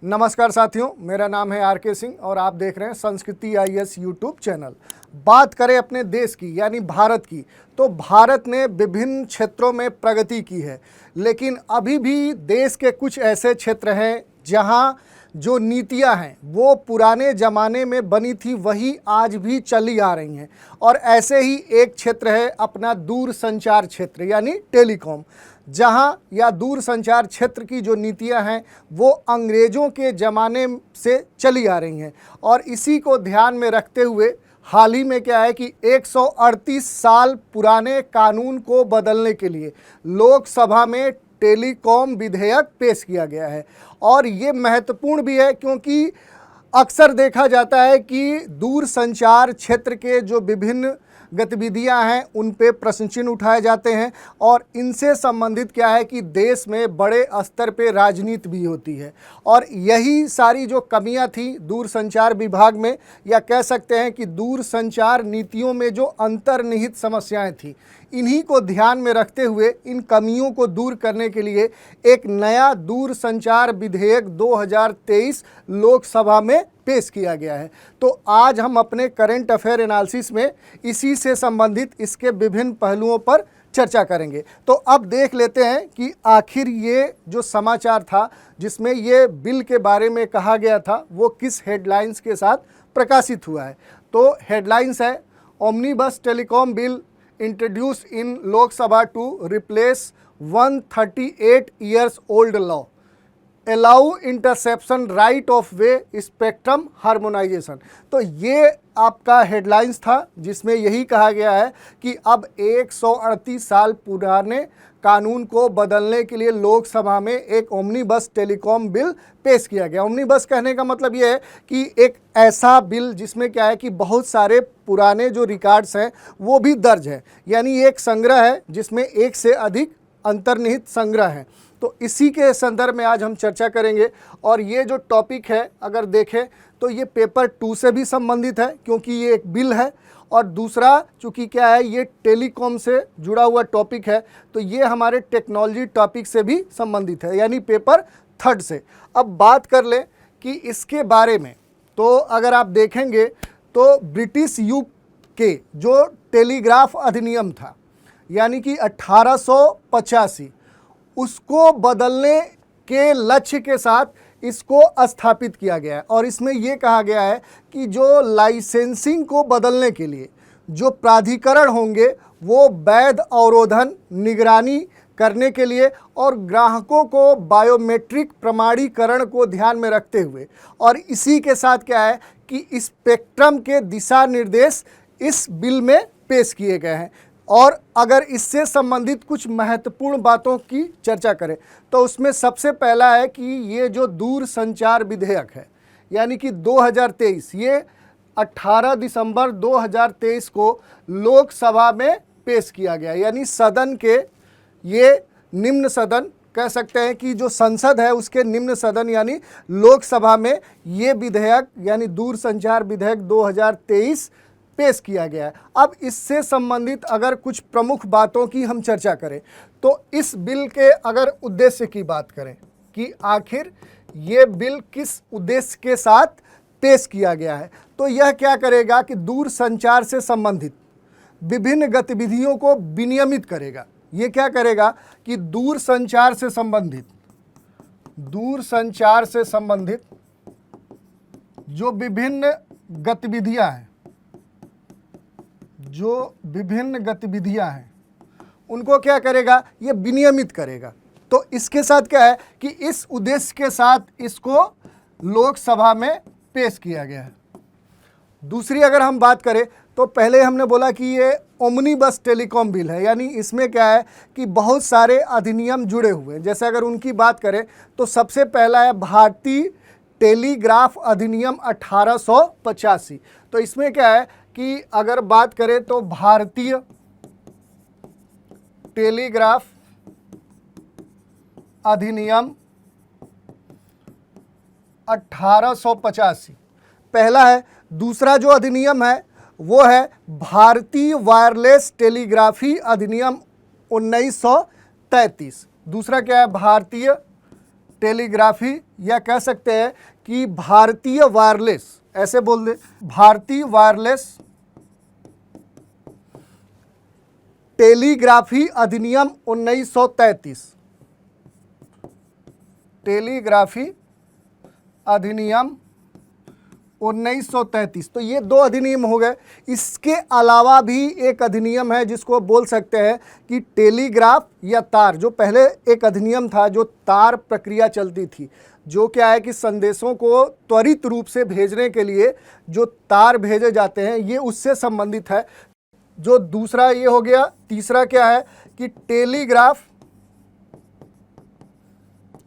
नमस्कार साथियों, मेरा नाम है आर के सिंह और आप देख रहे हैं संस्कृति आईएएस यूट्यूब चैनल। बात करें अपने देश की यानी भारत की, तो भारत ने विभिन्न क्षेत्रों में प्रगति की है, लेकिन अभी भी देश के कुछ ऐसे क्षेत्र हैं जहां जो नीतियां हैं वो पुराने ज़माने में बनी थी वही आज भी चली आ रही हैं। और ऐसे ही एक क्षेत्र है अपना दूर संचार क्षेत्र यानी टेलीकॉम, जहां या दूर संचार क्षेत्र की जो नीतियां हैं वो अंग्रेज़ों के ज़माने से चली आ रही हैं। और इसी को ध्यान में रखते हुए हाल ही में क्या है कि 138 साल पुराने कानून को बदलने के लिए लोकसभा में टेलीकॉम विधेयक पेश किया गया है। और ये महत्वपूर्ण भी है क्योंकि अक्सर देखा जाता है कि दूर संचार क्षेत्र के जो विभिन्न गतिविधियां हैं उन पे प्रश्न चिन्ह उठाए जाते हैं और इनसे संबंधित क्या है कि देश में बड़े स्तर पे राजनीति भी होती है। और यही सारी जो कमियां थी दूर संचार विभाग में, या कह सकते हैं कि दूर संचार नीतियों में जो अंतर्निहित समस्याएं थी, इन्हीं को ध्यान में रखते हुए इन कमियों को दूर करने के लिए एक नया दूर संचार विधेयक 2023 लोकसभा में पेश किया गया है। तो आज हम अपने करंट अफेयर एनालिसिस में इसी से संबंधित इसके विभिन्न पहलुओं पर चर्चा करेंगे। तो अब देख लेते हैं कि आखिर ये जो समाचार था जिसमें ये बिल के बारे में कहा गया था वो किस हेडलाइंस के साथ प्रकाशित हुआ है। तो हेडलाइंस है, omnibus telecom bill introduced in Lok Sabha to replace 138 years old law, allow interception right of way spectrum harmonization। तो ये आपका हेडलाइंस था जिसमें यही कहा गया है कि अब 138 साल पुराने कानून को बदलने के लिए लोकसभा में एक ओमनीबस टेलीकॉम बिल पेश किया गया। ओमनीबस कहने का मतलब ये है कि एक ऐसा बिल जिसमें क्या है कि बहुत सारे पुराने जो रिकॉर्ड्स हैं वो भी दर्ज है, यानी एक संग्रह है जिसमें एक से अधिक अंतर्निहित संग्रह हैं। तो इसी के संदर्भ में आज हम चर्चा करेंगे। और ये जो टॉपिक है अगर देखें तो ये पेपर 2 से भी संबंधित है क्योंकि ये एक बिल है, और दूसरा चूँकि क्या है ये टेलीकॉम से जुड़ा हुआ टॉपिक है तो ये हमारे टेक्नोलॉजी टॉपिक से भी संबंधित है, यानी पेपर 3 से। अब बात कर लें कि इसके बारे में, तो अगर आप देखेंगे तो ब्रिटिश युग के जो टेलीग्राफ अधिनियम था यानी कि 1885, उसको बदलने के लक्ष्य के साथ इसको स्थापित किया गया है। और इसमें यह कहा गया है कि जो लाइसेंसिंग को बदलने के लिए जो प्राधिकरण होंगे वो वैध अवरोधन निगरानी करने के लिए और ग्राहकों को बायोमेट्रिक प्रमाणीकरण को ध्यान में रखते हुए, और इसी के साथ क्या है कि स्पेक्ट्रम के दिशा निर्देश इस बिल में पेश किए गए हैं। और अगर इससे संबंधित कुछ महत्वपूर्ण बातों की चर्चा करें तो उसमें सबसे पहला है कि ये जो दूर संचार विधेयक है यानी कि 2023, ये 18 दिसंबर 2023 को लोकसभा में पेश किया गया, यानी सदन के ये निम्न सदन कह सकते हैं कि जो संसद है उसके निम्न सदन यानी लोकसभा में ये विधेयक यानी दूर संचार विधेयक 2023 पेश किया गया है। अब इससे संबंधित अगर कुछ प्रमुख बातों की हम चर्चा करें तो इस बिल के अगर उद्देश्य की बात करें कि आखिर ये बिल किस उद्देश्य के साथ पेश किया गया है, तो यह क्या करेगा कि दूर संचार से संबंधित विभिन्न गतिविधियों को विनियमित करेगा। ये क्या करेगा कि दूर संचार से संबंधित जो विभिन्न गतिविधियां हैं उनको क्या करेगा, ये विनियमित करेगा। तो इसके साथ क्या है कि इस उद्देश्य के साथ इसको लोकसभा में पेश किया गया है। दूसरी अगर हम बात करें तो पहले हमने बोला कि ये ओमनीबस टेलीकॉम बिल है, यानी इसमें क्या है कि बहुत सारे अधिनियम जुड़े हुए हैं। जैसे अगर उनकी बात करें तो सबसे पहला है भारतीय टेलीग्राफ अधिनियम 1885। तो इसमें क्या है कि अगर बात करें तो भारतीय टेलीग्राफ अधिनियम 1885 पहला है। दूसरा जो अधिनियम है वो है भारतीय वायरलेस टेलीग्राफी अधिनियम 1933। दूसरा क्या है, भारतीय टेलीग्राफी, या कह सकते हैं कि भारतीय वायरलेस, ऐसे बोल दे, भारतीय वायरलेस टेलीग्राफी अधिनियम 1933, टेलीग्राफी अधिनियम 1933। तो ये 2 अधिनियम हो गए। इसके अलावा भी एक अधिनियम है जिसको बोल सकते हैं कि टेलीग्राफ या तार, जो पहले एक अधिनियम था जो तार प्रक्रिया चलती थी, जो क्या है कि संदेशों को त्वरित रूप से भेजने के लिए जो तार भेजे जाते हैं, ये उससे संबंधित है। जो दूसरा ये हो गया। तीसरा क्या है कि टेलीग्राफ,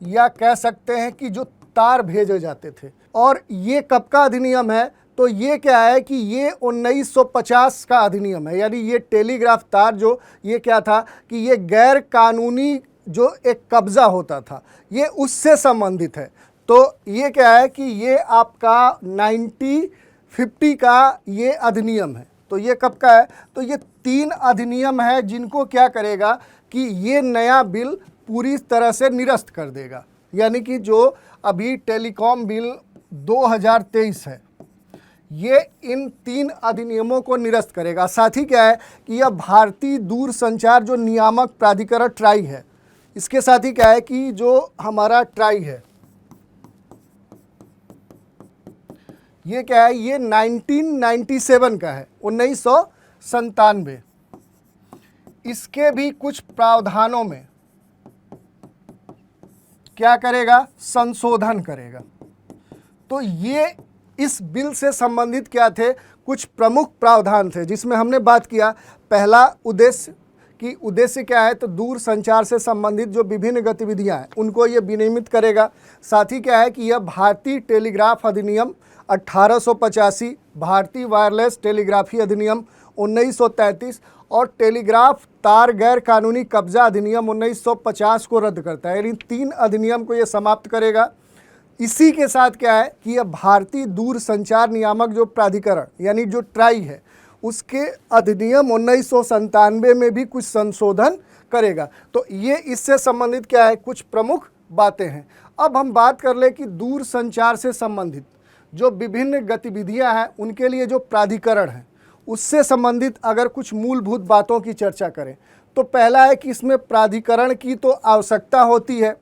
या कह सकते हैं कि जो तार भेजे जाते थे। और ये कब का अधिनियम है? तो ये क्या है कि ये 1950 का अधिनियम है। यानी ये टेलीग्राफ तार जो ये क्या था कि ये गैर कानूनी जो एक कब्जा होता था, ये उससे संबंधित है। तो ये क्या है कि ये आपका 1950 का ये अधिनियम है। तो ये कब का है? तो ये 3 अधिनियम है जिनको क्या करेगा कि ये नया बिल पूरी तरह से निरस्त कर देगा। यानी कि जो अभी टेलीकॉम बिल 2023 है, ये इन 3 अधिनियमों को निरस्त करेगा। साथ ही क्या है कि यह भारतीय दूरसंचार जो नियामक प्राधिकरण ट्राई है, इसके साथ ही क्या है कि जो हमारा ट्राई है, ये क्या है, ये 1997 का है, 1997। इसके भी कुछ प्रावधानों में क्या करेगा? संशोधन करेगा। तो ये इस बिल से संबंधित क्या थे? कुछ प्रमुख प्रावधान थे, जिसमें हमने बात किया पहला उद्देश्य, कि उद्देश्य क्या है? तो दूर संचार से संबंधित जो विभिन्न गतिविधियां हैं उनको ये विनियमित करेगा। साथ ही क्या है कि यह भारतीय टेलीग्राफ अधिनियम 1885, भारतीय वायरलेस टेलीग्राफी अधिनियम 1933 और टेलीग्राफ तार गैर कानूनी कब्जा अधिनियम 1950 को रद्द करता है। यानी 3 अधिनियम को ये समाप्त करेगा। इसी के साथ क्या है कि यह भारतीय दूर संचार नियामक जो प्राधिकरण यानी जो ट्राई है, उसके अधिनियम 1997 में भी कुछ संशोधन करेगा। तो ये इससे संबंधित क्या है? कुछ प्रमुख बातें हैं। अब हम बात कर ले कि दूर संचार से संबंधित जो विभिन्न गतिविधियां हैं, उनके लिए जो प्राधिकरण है, उससे संबंधित अगर कुछ मूलभूत बातों की चर्चा करें तो पहला है कि इसमें प्राधिकरण की तो आवश्यकता होती है।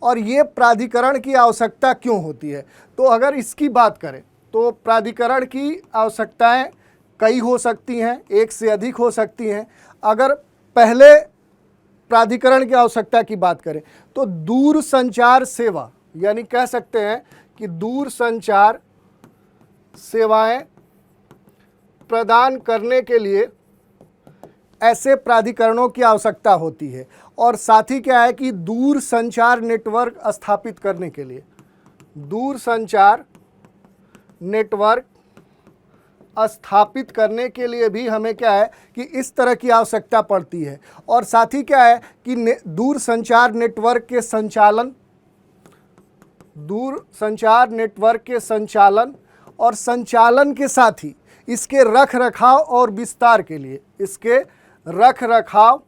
और ये प्राधिकरण की आवश्यकता क्यों होती है? तो अगर इसकी बात करें तो प्राधिकरण की आवश्यकताएं कई हो सकती हैं, एक से अधिक हो सकती हैं। अगर पहले प्राधिकरण की आवश्यकता की बात करें तो दूर संचार सेवा, यानी कह सकते हैं कि दूर संचार सेवाएं प्रदान करने के लिए ऐसे प्राधिकरणों की आवश्यकता होती है। और साथ ही क्या है कि दूर संचार नेटवर्क स्थापित करने के लिए, दूर संचार नेटवर्क स्थापित करने के लिए भी हमें क्या है कि इस तरह की आवश्यकता पड़ती है। और साथ ही क्या है कि दूर संचार नेटवर्क के संचालन, दूर संचार नेटवर्क के संचालन और संचालन के साथ ही इसके रख रखाव और विस्तार के लिए, इसके रख रखाव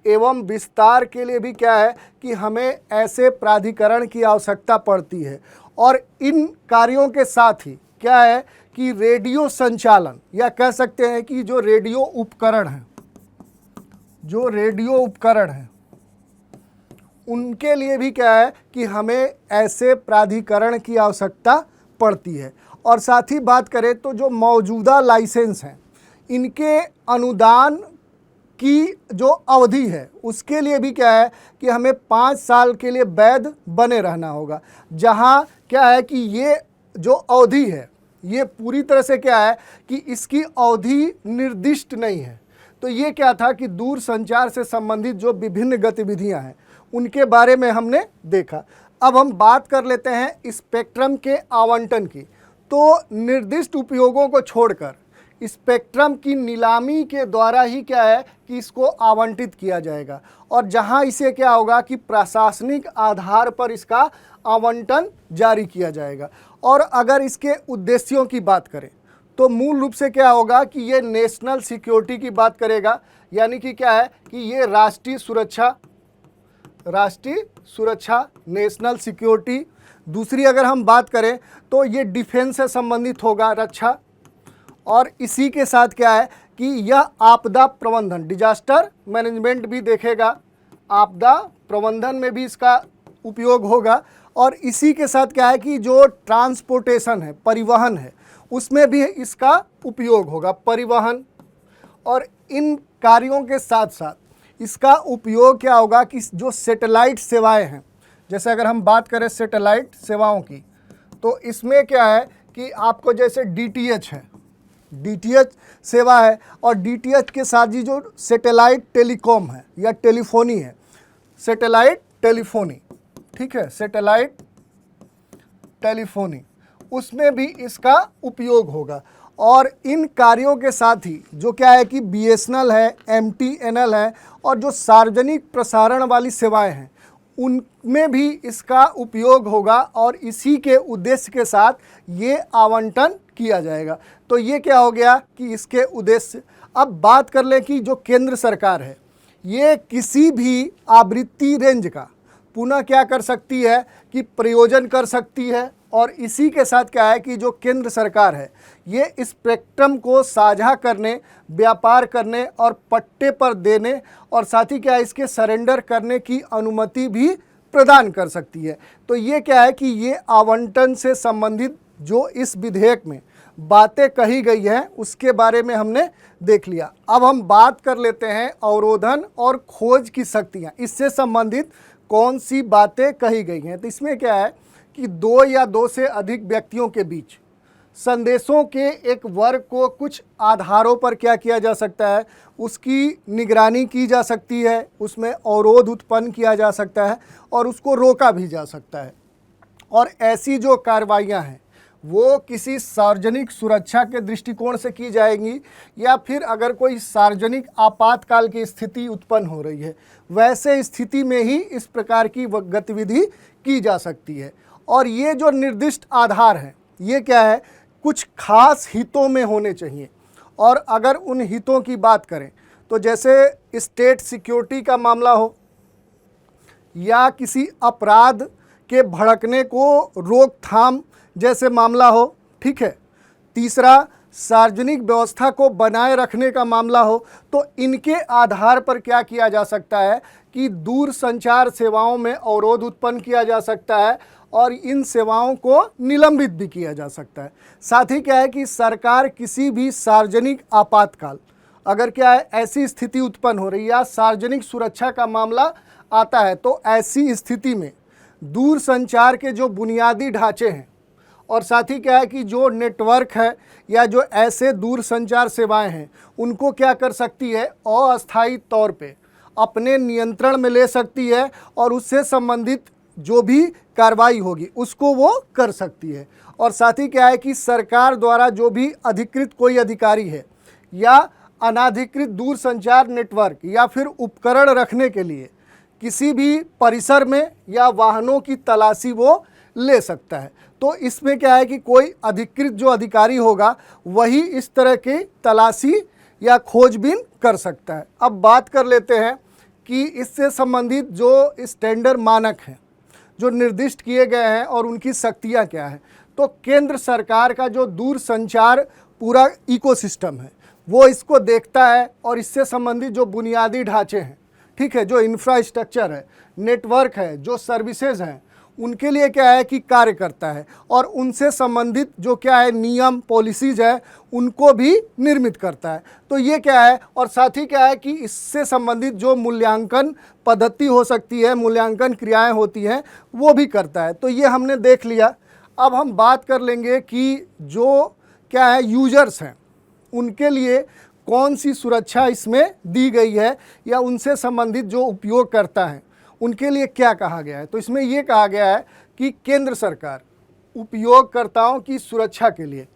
एवं विस्तार के लिए भी क्या है कि हमें ऐसे प्राधिकरण की आवश्यकता पड़ती है। और इन कार्यों के साथ ही क्या है कि रेडियो संचालन, या कह सकते हैं कि जो रेडियो उपकरण हैं, जो रेडियो उपकरण हैं, उनके लिए भी क्या है कि हमें ऐसे प्राधिकरण की आवश्यकता पड़ती है। और साथ ही बात करें तो जो मौजूदा लाइसेंस हैं, इनके अनुदान की जो अवधि है, उसके लिए भी क्या है कि हमें 5 साल के लिए वैध बने रहना होगा। जहाँ क्या है कि ये जो अवधि है, ये पूरी तरह से क्या है कि इसकी अवधि निर्दिष्ट नहीं है। तो ये क्या था कि दूर संचार से संबंधित जो विभिन्न गतिविधियां हैं, उनके बारे में हमने देखा। अब हम बात कर लेते हैं स्पेक्ट्रम के आवंटन की। तो निर्दिष्ट उपयोगों को छोड़कर स्पेक्ट्रम की नीलामी के द्वारा ही क्या है कि इसको आवंटित किया जाएगा। और जहां इसे क्या होगा कि प्रशासनिक आधार पर इसका आवंटन जारी किया जाएगा। और अगर इसके उद्देश्यों की बात करें तो मूल रूप से क्या होगा कि ये नेशनल सिक्योरिटी की बात करेगा। यानी कि क्या है कि ये राष्ट्रीय सुरक्षा, राष्ट्रीय सुरक्षा, नेशनल सिक्योरिटी। दूसरी अगर हम बात करें तो ये डिफेंस से संबंधित होगा, रक्षा। और इसी के साथ क्या है कि यह आपदा प्रबंधन, डिजास्टर मैनेजमेंट भी देखेगा, आपदा प्रबंधन में भी इसका उपयोग होगा। और इसी के साथ क्या है कि जो ट्रांसपोर्टेशन है, परिवहन है, उसमें भी इसका उपयोग होगा, परिवहन। और इन कार्यों के साथ साथ इसका उपयोग क्या होगा कि जो सैटेलाइट सेवाएं हैं, जैसे अगर हम बात करें सैटेलाइट सेवाओं की, तो इसमें क्या है कि आपको जैसे डीटीएच है, डीटीएच सेवा है, और डीटीएच के साथ ही जो सैटेलाइट टेलीकॉम है या टेलीफोनी है, सैटेलाइट टेलीफोनी, ठीक है, सैटेलाइट टेलीफोनी, उसमें भी इसका उपयोग होगा। और इन कार्यों के साथ ही जो क्या है कि बीएसएनएल है, एमटीएनएल है, और जो सार्वजनिक प्रसारण वाली सेवाएं हैं, उनमें भी इसका उपयोग होगा। और इसी के उद्देश्य के साथ ये आवंटन किया जाएगा। तो ये क्या हो गया कि इसके उद्देश्य। अब बात कर ले कि जो केंद्र सरकार है, ये किसी भी आवृत्ति रेंज का पुनः क्या कर सकती है कि प्रयोजन कर सकती है। और इसी के साथ क्या है कि जो केंद्र सरकार है, ये स्पेक्ट्रम को साझा करने, व्यापार करने और पट्टे पर देने, और साथ ही क्या है इसके सरेंडर करने की अनुमति भी प्रदान कर सकती है। तो ये क्या है कि ये आवंटन से संबंधित जो इस विधेयक में बातें कही गई हैं, उसके बारे में हमने देख लिया। अब हम बात कर लेते हैं अवरोधन और खोज की शक्तियाँ, इससे संबंधित कौन सी बातें कही गई हैं। तो इसमें क्या है कि दो या दो से अधिक व्यक्तियों के बीच संदेशों के एक वर्ग को कुछ आधारों पर क्या किया जा सकता है, उसकी निगरानी की जा सकती है, उसमें अवरोध उत्पन्न किया जा सकता है और उसको रोका भी जा सकता है। और ऐसी जो कार्रवाइयाँ हैं वो किसी सार्वजनिक सुरक्षा के दृष्टिकोण से की जाएंगी, या फिर अगर कोई सार्वजनिक आपातकाल की स्थिति उत्पन्न हो रही है, वैसे स्थिति में ही इस प्रकार की गतिविधि की जा सकती है। और ये जो निर्दिष्ट आधार हैं, ये क्या है, कुछ खास हितों में होने चाहिए। और अगर उन हितों की बात करें तो जैसे स्टेट सिक्योरिटी का मामला हो, या किसी अपराध के भड़कने को रोकथाम जैसे मामला हो, ठीक है। तीसरा, सार्वजनिक व्यवस्था को बनाए रखने का मामला हो, तो इनके आधार पर क्या किया जा सकता है कि दूर संचार सेवाओं में अवरोध उत्पन्न किया जा सकता है और इन सेवाओं को निलंबित भी किया जा सकता है। साथ ही क्या है कि सरकार किसी भी सार्वजनिक आपातकाल, अगर क्या है ऐसी स्थिति उत्पन्न हो रही है या सार्वजनिक सुरक्षा का मामला आता है, तो ऐसी स्थिति में दूर संचार के जो बुनियादी ढांचे हैं और साथ ही क्या है कि जो नेटवर्क है या जो ऐसे दूर संचार सेवाएं हैं, उनको क्या कर सकती है, अस्थायी तौर पे अपने नियंत्रण में ले सकती है और उससे संबंधित जो भी कार्रवाई होगी उसको वो कर सकती है। और साथ ही क्या है कि सरकार द्वारा जो भी अधिकृत कोई अधिकारी है या अनाधिकृत दूर संचार नेटवर्क या फिर उपकरण रखने के लिए किसी भी परिसर में या वाहनों की तलाशी वो ले सकता है। तो इसमें क्या है कि कोई अधिकृत जो अधिकारी होगा वही इस तरह की तलाशी या खोजबीन कर सकता है। अब बात कर लेते हैं कि इससे संबंधित जो स्टैंडर्ड मानक हैं जो निर्दिष्ट किए गए हैं और उनकी शक्तियाँ क्या है। तो केंद्र सरकार का जो दूर संचार पूरा इकोसिस्टम है वो इसको देखता है और इससे संबंधित जो बुनियादी ढांचे हैं, ठीक है, जो इंफ्रास्ट्रक्चर है, नेटवर्क है, जो सर्विसेज हैं, उनके लिए क्या है कि कार्य करता है और उनसे संबंधित जो क्या है नियम पॉलिसीज है उनको भी निर्मित करता है। तो ये क्या है, और साथ ही क्या है कि इससे संबंधित जो मूल्यांकन पद्धति हो सकती है, मूल्यांकन क्रियाएं होती हैं, वो भी करता है। तो ये हमने देख लिया। अब हम बात कर लेंगे कि जो क्या है यूजर्स हैं उनके लिए कौन सी सुरक्षा इसमें दी गई है या उनसे संबंधित जो उपयोग करता है उनके लिए क्या कहा गया है। तो इसमें ये कहा गया है कि केंद्र सरकार उपयोगकर्ताओं की सुरक्षा के लिए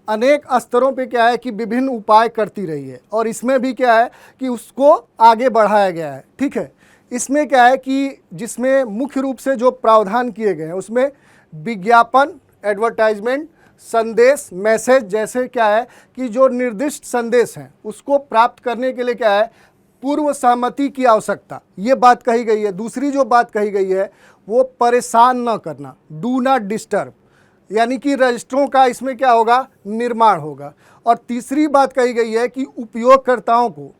अनेक स्तरों पे क्या है कि विभिन्न उपाय करती रही है और इसमें भी क्या है कि उसको आगे बढ़ाया गया है, ठीक है। इसमें क्या है कि जिसमें मुख्य रूप से जो प्रावधान किए गए हैं उसमें विज्ञापन, एडवर्टाइजमेंट, संदेश, मैसेज जैसे क्या है कि जो निर्दिष्ट संदेश हैं उसको प्राप्त करने के लिए क्या है पूर्व सहमति की आवश्यकता, ये बात कही गई है। दूसरी जो बात कही गई है वो परेशान न करना, डू नॉट डिस्टर्ब, यानी कि रजिस्टरों का इसमें क्या होगा, निर्माण होगा। और तीसरी बात कही गई है कि उपयोगकर्ताओं को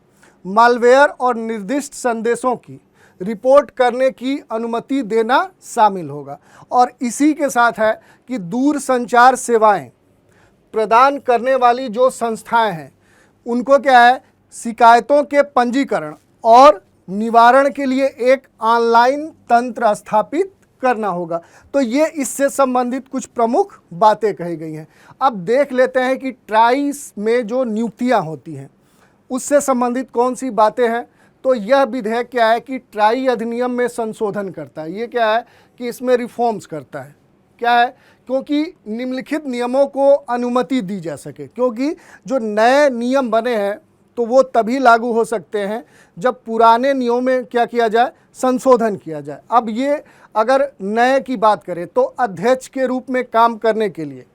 मालवेयर और निर्दिष्ट संदेशों की रिपोर्ट करने की अनुमति देना शामिल होगा। और इसी के साथ है कि दूर संचार सेवाएं प्रदान करने वाली जो संस्थाएं हैं उनको क्या है, शिकायतों के पंजीकरण और निवारण के लिए एक ऑनलाइन तंत्र स्थापित करना होगा। तो ये इससे संबंधित कुछ प्रमुख बातें कही गई हैं। अब देख लेते हैं कि ट्राई में जो नियुक्तियां होती हैं उससे संबंधित कौन सी बातें हैं। तो यह विधेयक क्या है कि ट्राई अधिनियम में संशोधन करता है। ये क्या है कि इसमें रिफॉर्म्स करता है। क्या है, क्योंकि निम्नलिखित नियमों को अनुमति दी जा सके, क्योंकि जो नए नियम बने हैं तो वो तभी लागू हो सकते हैं जब पुराने नियमों में क्या किया जाए, संशोधन किया जाए। अब ये अगर नए की बात करें तो अध्यक्ष के रूप में काम करने के लिए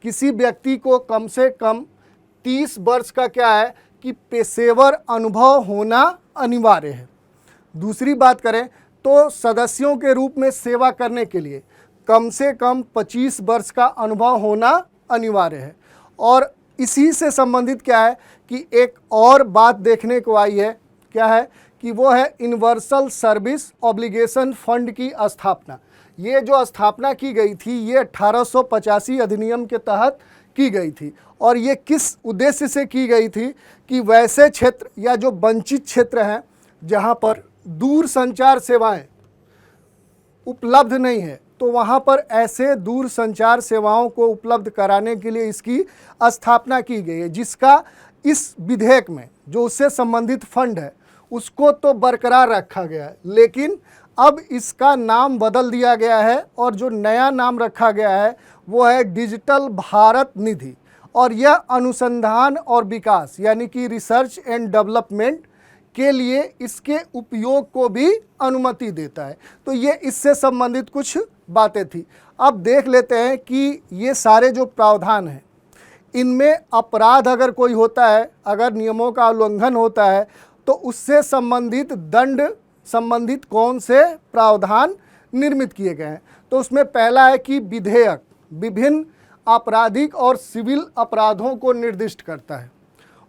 किसी व्यक्ति को कम से कम 30 वर्ष का क्या है कि पेशेवर अनुभव होना अनिवार्य है। दूसरी बात करें तो सदस्यों के रूप में सेवा करने के लिए कम से कम 25 वर्ष का अनुभव होना अनिवार्य है। और इसी से संबंधित क्या है कि एक और बात देखने को आई है, क्या है कि वो है यूनिवर्सल सर्विस ऑब्लिगेशन फंड की स्थापना। ये जो स्थापना की गई थी ये 1885 अधिनियम के तहत की गई थी। और ये किस उद्देश्य से की गई थी कि वैसे क्षेत्र या जो वंचित क्षेत्र हैं जहाँ पर दूर संचार सेवाएं उपलब्ध नहीं है, तो वहाँ पर ऐसे दूर संचार सेवाओं को उपलब्ध कराने के लिए इसकी स्थापना की गई है, जिसका इस विधेयक में जो उससे संबंधित फंड है उसको तो बरकरार रखा गया है, लेकिन अब इसका नाम बदल दिया गया है। और जो नया नाम रखा गया है वो है डिजिटल भारत निधि। और यह अनुसंधान और विकास यानी कि रिसर्च एंड डेवलपमेंट के लिए इसके उपयोग को भी अनुमति देता है। तो ये इससे संबंधित कुछ बातें थी। अब देख लेते हैं कि ये सारे जो प्रावधान हैं इनमें अपराध अगर कोई होता है, अगर नियमों का उल्लंघन होता है तो उससे संबंधित दंड संबंधित कौन से प्रावधान निर्मित किए गए हैं। तो उसमें पहला है कि विधेयक विभिन्न आपराधिक और सिविल अपराधों को निर्दिष्ट करता है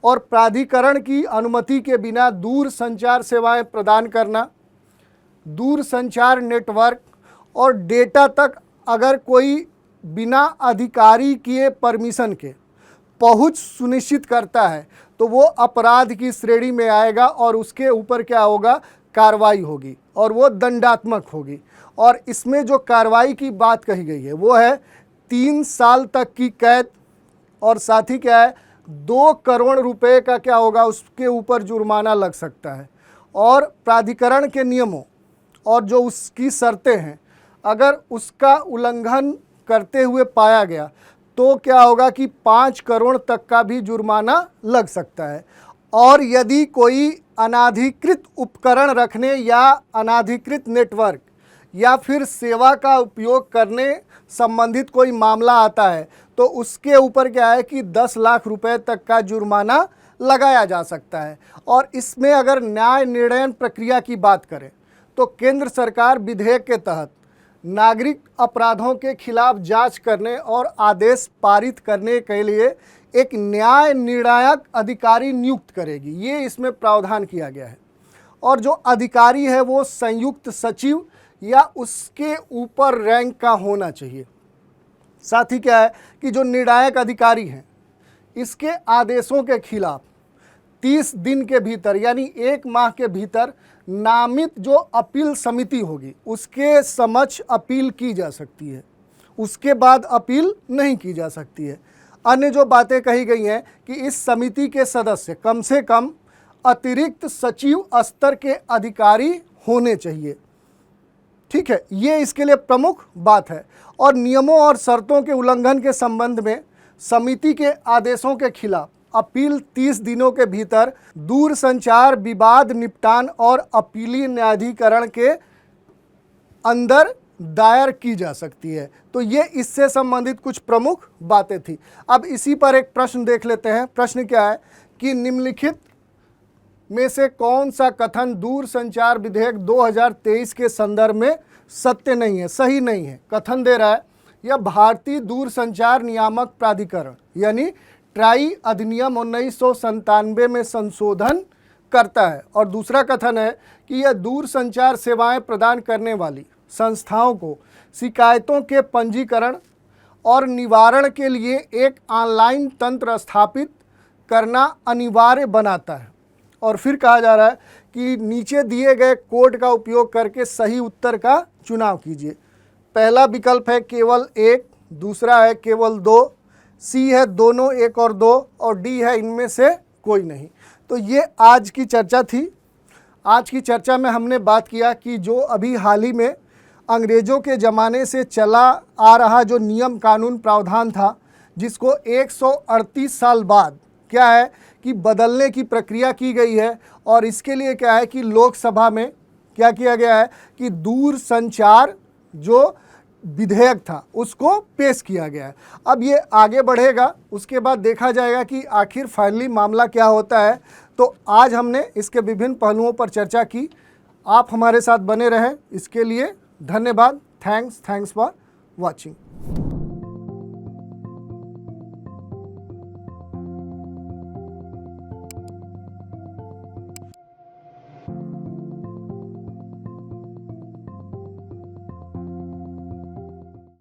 और प्राधिकरण की अनुमति के बिना दूर संचार सेवाएं प्रदान करना, दूर संचार नेटवर्क और डेटा तक अगर कोई बिना अधिकारी किए परमिशन के पहुंच सुनिश्चित करता है तो वो अपराध की श्रेणी में आएगा और उसके ऊपर क्या होगा, कार्रवाई होगी और वो दंडात्मक होगी। और इसमें जो कार्रवाई की बात कही गई है वो है 3 साल तक की कैद और साथ ही क्या है 2 करोड़ रुपए का क्या होगा, उसके ऊपर जुर्माना लग सकता है। और प्राधिकरण के नियमों और जो उसकी शर्तें हैं अगर उसका उल्लंघन करते हुए पाया गया तो क्या होगा कि 5 करोड़ तक का भी जुर्माना लग सकता है। और यदि कोई अनाधिकृत उपकरण रखने या अनाधिकृत नेटवर्क या फिर सेवा का उपयोग करने संबंधित कोई मामला आता है तो उसके ऊपर क्या है कि 10 लाख रुपए तक का जुर्माना लगाया जा सकता है। और इसमें अगर न्याय निर्णय प्रक्रिया की बात करें तो केंद्र सरकार विधेयक के तहत नागरिक अपराधों के खिलाफ जांच करने और आदेश पारित करने के लिए एक न्याय निर्णायक अधिकारी नियुक्त करेगी। ये इसमें प्रावधान किया गया है। और जो अधिकारी है वो संयुक्त सचिव या उसके ऊपर रैंक का होना चाहिए। साथ ही क्या है कि जो निर्णायक अधिकारी हैं इसके आदेशों के खिलाफ 30 दिन के भीतर यानी 1 माह के भीतर नामित जो अपील समिति होगी उसके समक्ष अपील की जा सकती है, उसके बाद अपील नहीं की जा सकती है। अन्य जो बातें कही गई हैं कि इस समिति के सदस्य कम से कम अतिरिक्त सचिव स्तर के अधिकारी होने चाहिए। ठीक है, ये इसके लिए प्रमुख बात है। और नियमों और शर्तों के उल्लंघन के संबंध में समिति के आदेशों के खिलाफ अपील 30 दिनों के भीतर दूर संचार विवाद निपटान और अपीली न्यायाधिकरण के अंदर दायर की जा सकती है। तो ये इससे संबंधित कुछ प्रमुख बातें थी। अब इसी पर एक प्रश्न देख लेते हैं। प्रश्न क्या है कि निम्नलिखित में से कौन सा कथन दूरसंचार विधेयक 2023 के संदर्भ में सत्य नहीं है, सही नहीं है? कथन दे रहा है, यह भारतीय दूरसंचार नियामक प्राधिकरण यानी ट्राई अधिनियम 1997 में संशोधन करता है। और दूसरा कथन है कि यह दूरसंचार सेवाएं प्रदान करने वाली संस्थाओं को शिकायतों के पंजीकरण और निवारण के लिए एक ऑनलाइन तंत्र स्थापित करना अनिवार्य बनाता है। और फिर कहा जा रहा है कि नीचे दिए गए कोड का उपयोग करके सही उत्तर का चुनाव कीजिए। पहला विकल्प है केवल 1, दूसरा है केवल 2, सी है दोनों 1 और 2 और डी है इनमें से कोई नहीं। तो ये आज की चर्चा थी। आज की चर्चा में हमने बात किया कि जो अभी हाल ही में अंग्रेज़ों के ज़माने से चला आ रहा जो नियम कानून प्रावधान था, जिसको 138 साल बाद क्या है कि बदलने की प्रक्रिया की गई है। और इसके लिए क्या है कि लोकसभा में क्या किया गया है कि दूरसंचार जो विधेयक था उसको पेश किया गया है। अब ये आगे बढ़ेगा, उसके बाद देखा जाएगा कि आखिर फाइनली मामला क्या होता है। तो आज हमने इसके विभिन्न पहलुओं पर चर्चा की। आप हमारे साथ बने रहें, इसके लिए धन्यवाद। Thanks for watching.